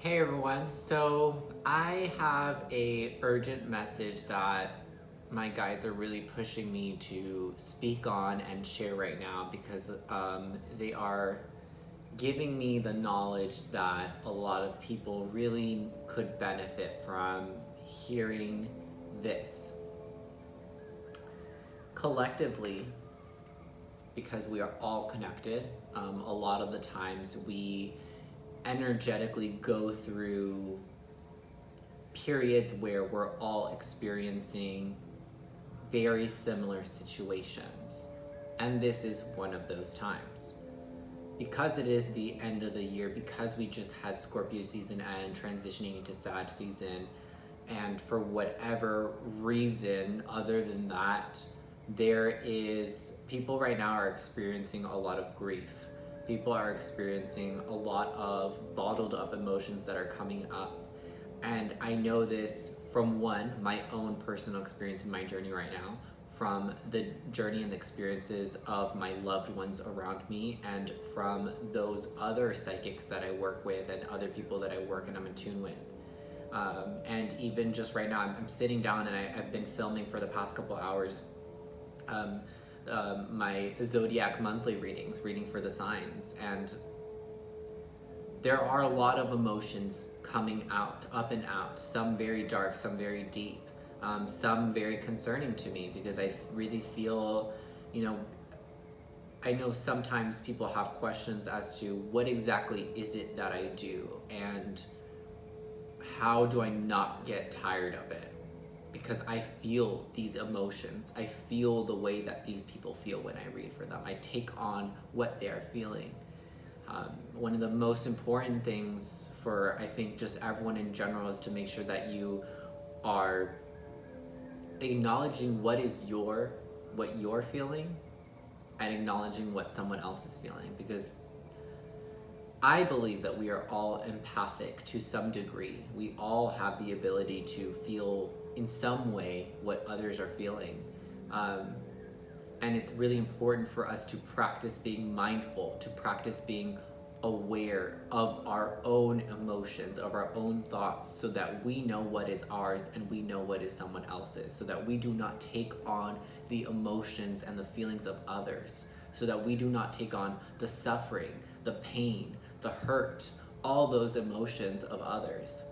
Hey everyone, so I have a urgent message that my guides are really pushing me to speak on and share right now because they are giving me the knowledge that a lot of people really could benefit from hearing this. Collectively, because we are all connected, a lot of the times we energetically go through periods where we're all experiencing very similar situations. And this is one of those times. Because it is the end of the year, because we just had Scorpio season and transitioning into Sag season, and for whatever reason other than that, there is people right now are experiencing a lot of grief. People are experiencing a lot of bottled up emotions that are coming up. And I know this from my own personal experience in my journey right now, from the journey and the experiences of my loved ones around me, and from those other psychics that I work with and other people that I work and I'm in tune with. And even just right now, I'm sitting down and I've been filming for the past couple hours my zodiac monthly reading for the signs, and there are a lot of emotions coming out, up and out, some very dark, some very deep, some very concerning to me because I really feel, I know sometimes people have questions as to what exactly is it that I do and how do I not get tired of it? Because I feel these emotions. I feel the way that these people feel when I read for them. I take on what they're feeling. One of the most important things for, I think, just everyone in general is to make sure that you are acknowledging what you're feeling and acknowledging what someone else is feeling, because I believe that we are all empathic to some degree. We all have the ability to feel in some way what others are feeling. And it's really important for us to practice being mindful, to practice being aware of our own emotions, of our own thoughts, so that we know what is ours and we know what is someone else's, so that we do not take on the emotions and the feelings of others, so that we do not take on the suffering, the pain, the hurt, all those emotions of others.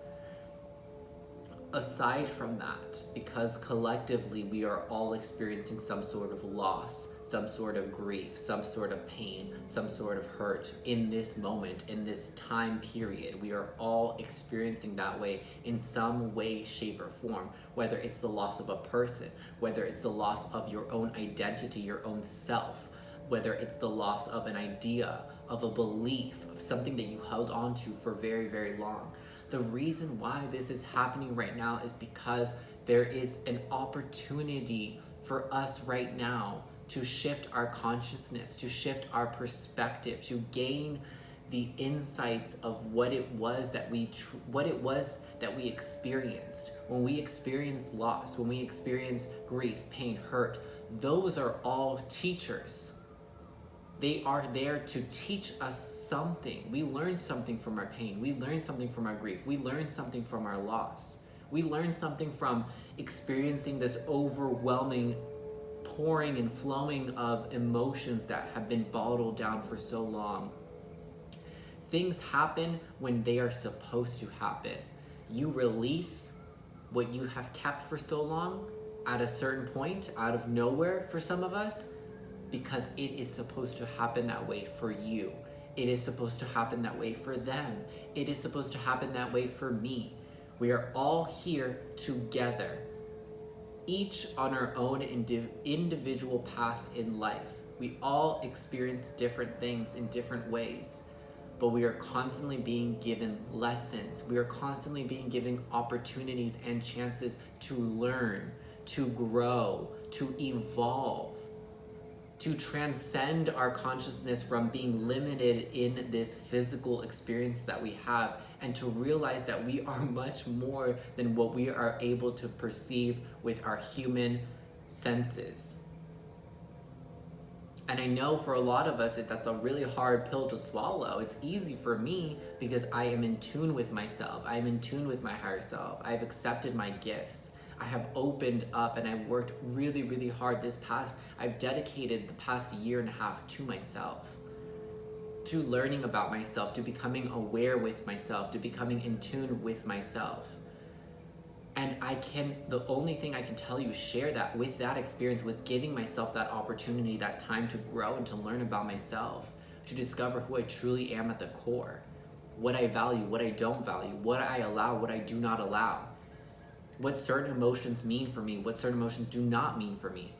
Aside from that, because collectively we are all experiencing some sort of loss, some sort of grief, some sort of pain, some sort of hurt in this moment, in this time period, we are all experiencing that way in some way, shape, or form. Whether it's the loss of a person, whether it's the loss of your own identity, your own self, whether it's the loss of an idea, of a belief, of something that you held on to for very, very long. The reason why this is happening right now is because there is an opportunity for us right now to shift our consciousness, to shift our perspective, to gain the insights of what it was that we experienced when we experienced loss, when we experienced grief, pain, hurt. Those are all teachers. They are there to teach us something. We learn something from our pain. We learn something from our grief. We learn something from our loss. We learn something from experiencing this overwhelming pouring and flowing of emotions that have been bottled down for so long. Things happen when they are supposed to happen. You release what you have kept for so long at a certain point, out of nowhere for some of us, because it is supposed to happen that way for you. It is supposed to happen that way for them. It is supposed to happen that way for me. We are all here together, each on our own individual path in life. We all experience different things in different ways, but we are constantly being given lessons. We are constantly being given opportunities and chances to learn, to grow, to evolve, to transcend our consciousness from being limited in this physical experience that we have, and to realize that we are much more than what we are able to perceive with our human senses. And I know for a lot of us, that's a really hard pill to swallow. It's easy for me because I am in tune with myself. I am in tune with my higher self. I've accepted my gifts. I have opened up and I've worked really, really hard I've dedicated the past year and a half to myself, to learning about myself, to becoming aware with myself, to becoming in tune with myself. And the only thing I can tell you is share that with that experience, with giving myself that opportunity, that time to grow and to learn about myself, to discover who I truly am at the core, what I value, what I don't value, what I allow, what I do not allow, what certain emotions mean for me, what certain emotions do not mean for me.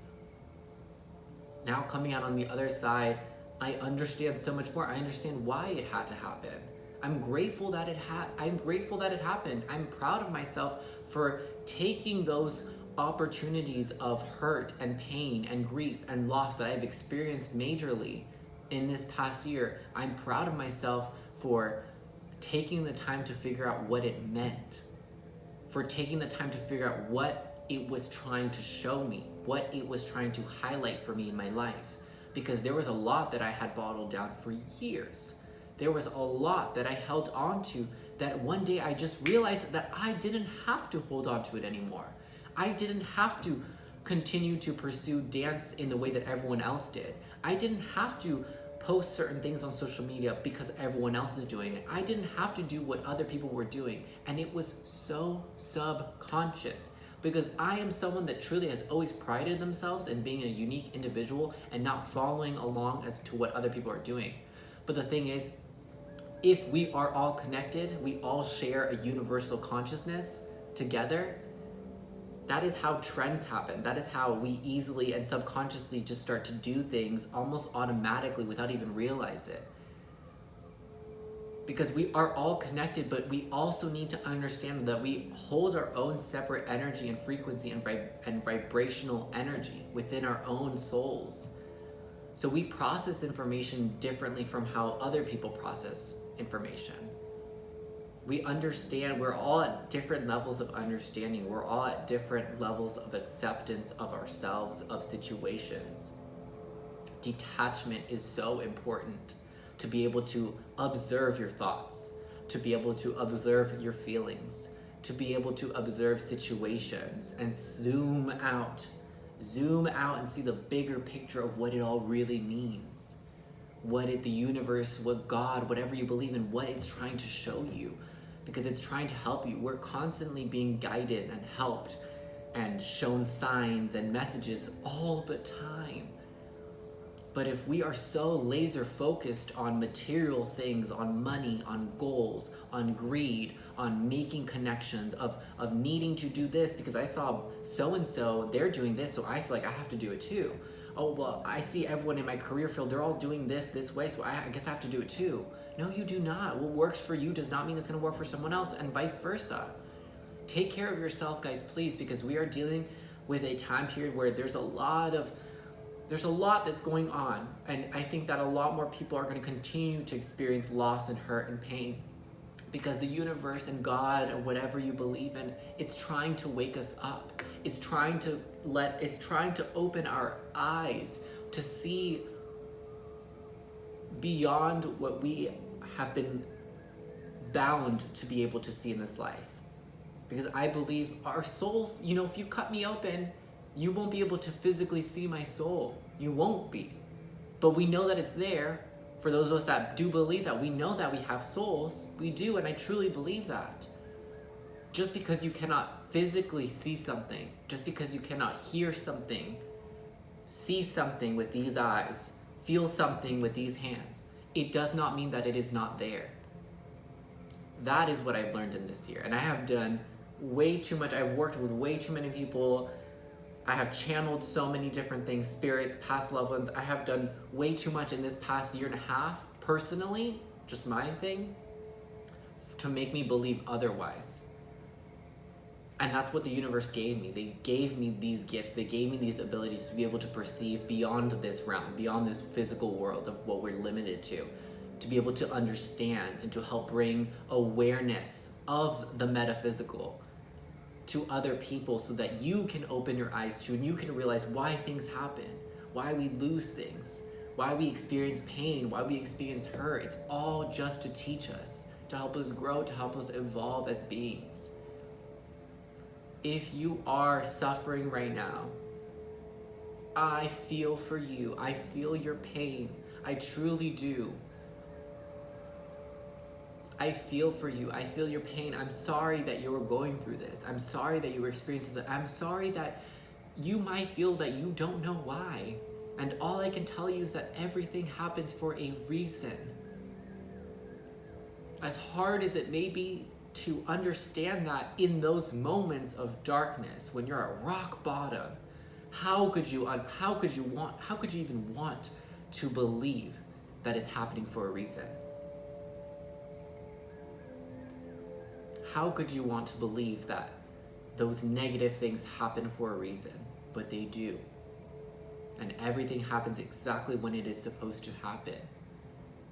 Now coming out on the other side, I understand so much more. I understand why it had to happen. I'm grateful that it happened. I'm proud of myself for taking those opportunities of hurt and pain and grief and loss that I've experienced majorly in this past year. I'm proud of myself for taking the time to figure out what it meant, for taking the time to figure out what it was trying to show me, what it was trying to highlight for me in my life. Because there was a lot that I had bottled down for years. There was a lot that I held on to that one day I just realized that I didn't have to hold on to it anymore. I didn't have to continue to pursue dance in the way that everyone else did. I didn't have to post certain things on social media because everyone else is doing it. I didn't have to do what other people were doing. And it was so subconscious, because I am someone that truly has always prided themselves in being a unique individual and not following along as to what other people are doing. But the thing is, if we are all connected, we all share a universal consciousness together, that is how trends happen. That is how we easily and subconsciously just start to do things almost automatically without even realize it. Because we are all connected, but we also need to understand that we hold our own separate energy and frequency and vibrational energy within our own souls. So we process information differently from how other people process information. We understand, we're all at different levels of understanding. We're all at different levels of acceptance of ourselves, of situations. Detachment is so important, to be able to observe your thoughts, to be able to observe your feelings, to be able to observe situations and zoom out and see the bigger picture of what it all really means. The universe, what God, whatever you believe in, what it's trying to show you, because it's trying to help you. We're constantly being guided and helped and shown signs and messages all the time. But if we are so laser focused on material things, on money, on goals, on greed, on making connections, of needing to do this because I saw so-and-so, they're doing this, so I feel like I have to do it too. Oh, well, I see everyone in my career field, they're all doing this way, so I guess I have to do it too. No, you do not. What works for you does not mean it's going to work for someone else, and vice versa. Take care of yourself, guys, please, because we are dealing with a time period where there's a lot that's going on, and I think that a lot more people are going to continue to experience loss and hurt and pain, because the universe and God or whatever you believe in, it's trying to wake us up. It's trying to open our eyes to see beyond what we have been bound to be able to see in this life. Because I believe our souls, if you cut me open, you won't be able to physically see my soul. You won't be. But we know that it's there. For those of us that do believe that, we know that we have souls. We do, and I truly believe that. Just because you cannot physically see something, just because you cannot hear something, see something with these eyes, feel something with these hands, it does not mean that it is not there. That is what I've learned in this year. And I have done way too much. I've worked with way too many people. I have channeled so many different things, spirits, past loved ones. I have done way too much in this past year and a half, personally, just my thing, to make me believe otherwise. And that's what the universe gave me. They gave me these gifts. They gave me these abilities to be able to perceive beyond this realm, beyond this physical world of what we're limited to be able to understand and to help bring awareness of the metaphysical to other people, so that you can open your eyes to and you can realize why things happen, why we lose things, why we experience pain, why we experience hurt. It's all just to teach us, to help us grow, to help us evolve as beings. If you are suffering right now, I feel for you. I feel your pain. I truly do. I feel for you. I feel your pain. I'm sorry that you were going through this. I'm sorry that you were experiencing this. I'm sorry that you might feel that you don't know why. And all I can tell you is that everything happens for a reason. As hard as it may be to understand that in those moments of darkness, when you're at rock bottom, how could you even want to believe that it's happening for a reason? How could you want to believe that those negative things happen for a reason? But they do. And everything happens exactly when it is supposed to happen.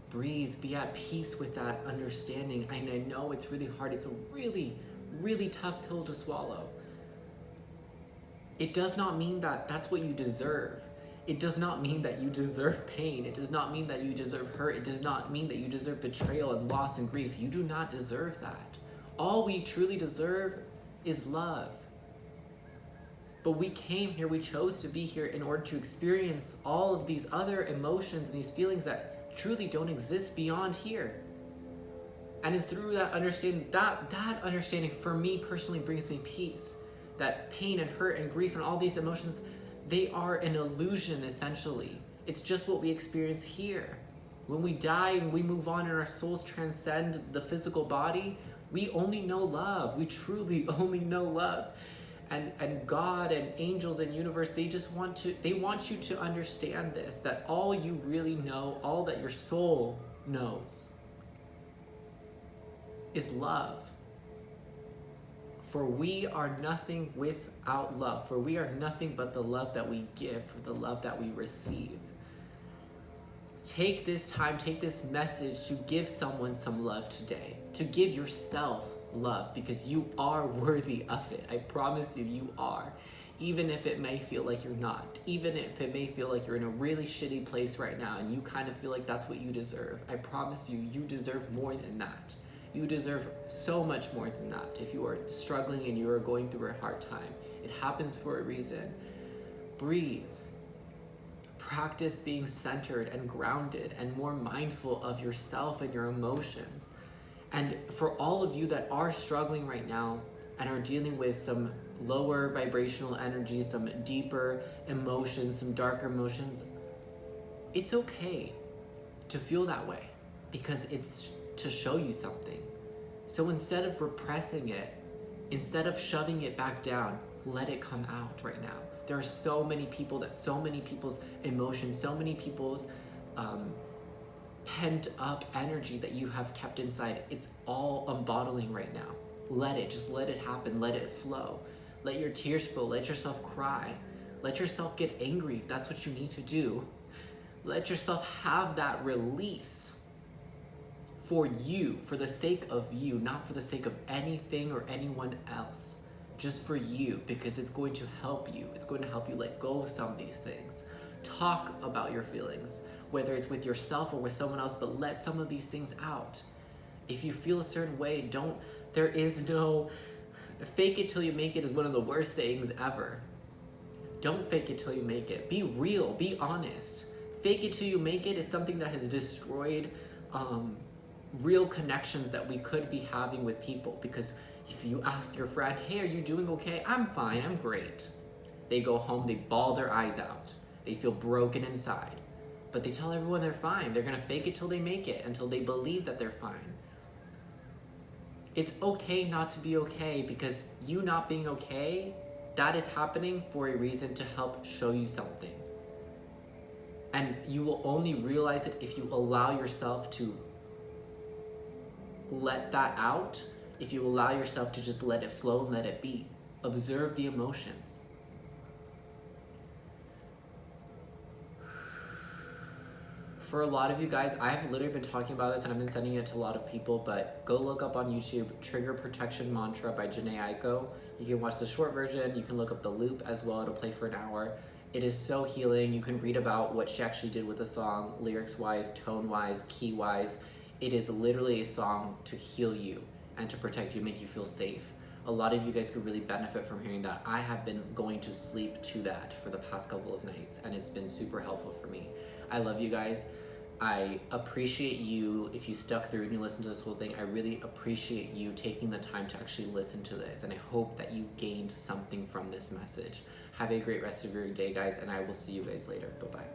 Breathe, be at peace with that understanding. And I know it's really hard. It's a really, really tough pill to swallow. It does not mean that that's what you deserve. It does not mean that you deserve pain. It does not mean that you deserve hurt. It does not mean that you deserve betrayal and loss and grief. You do not deserve that. All we truly deserve is love. But we came here, we chose to be here in order to experience all of these other emotions and these feelings that truly don't exist beyond here. And it's through that understanding, that understanding for me personally brings me peace. That pain and hurt and grief and all these emotions, they are an illusion essentially. It's just what we experience here. When we die and we move on and our souls transcend the physical body, we only know love. We truly only know love. And God and angels and universe, they want you to understand this, that all you really know, all that your soul knows is love. For we are nothing without love. For we are nothing but the love that we give, for the love that we receive. Take this time, take this message to give someone some love today, to give yourself love, because you are worthy of it. I promise you, you are. Even if it may feel like you're not, even if it may feel like you're in a really shitty place right now and you kind of feel like that's what you deserve, I promise you, you deserve more than that. You deserve so much more than that. If you are struggling and you are going through a hard time, it happens for a reason. Breathe. Practice being centered and grounded and more mindful of yourself and your emotions. And for all of you that are struggling right now and are dealing with some lower vibrational energy, some deeper emotions, some darker emotions, it's okay to feel that way because it's to show you something. So instead of repressing it, instead of shoving it back down, let it come out right now. There are so many people's emotions, so many people's pent up energy that you have kept inside. It's all unbottling right now. Let it happen. Let it flow. Let your tears flow. Let yourself cry. Let yourself get angry if that's what you need to do. Let yourself have that release for you, for the sake of you, not for the sake of anything or anyone else. Just for you, because it's going to help you. It's going to help you let go of some of these things. Talk about your feelings, whether it's with yourself or with someone else, but let some of these things out. If you feel a certain way, there is no, fake it till you make it is one of the worst sayings ever. Don't fake it till you make it. Be real, be honest. Fake it till you make it is something that has destroyed real connections that we could be having with people. Because if you ask your friend, hey, are you doing okay? I'm fine, I'm great. They go home, they bawl their eyes out. They feel broken inside. But they tell everyone they're fine. They're gonna fake it till they make it, until they believe that they're fine. It's okay not to be okay, because you not being okay, that is happening for a reason, to help show you something. And you will only realize it if you allow yourself to let that out, if you allow yourself to just let it flow and let it be. Observe the emotions. For a lot of you guys, I have literally been talking about this and I've been sending it to a lot of people, but go look up on YouTube, Trigger Protection Mantra by Janae Aiko. You can watch the short version, you can look up the loop as well, it'll play for an hour. It is so healing. You can read about what she actually did with the song, lyrics wise, tone wise, key wise. It is literally a song to heal you and to protect you, make you feel safe. A lot of you guys could really benefit from hearing that. I have been going to sleep to that for the past couple of nights, and it's been super helpful for me. I love you guys. I appreciate you if you stuck through and you listened to this whole thing. I really appreciate you taking the time to actually listen to this, and I hope that you gained something from this message. Have a great rest of your day, guys, and I will see you guys later. Bye-bye.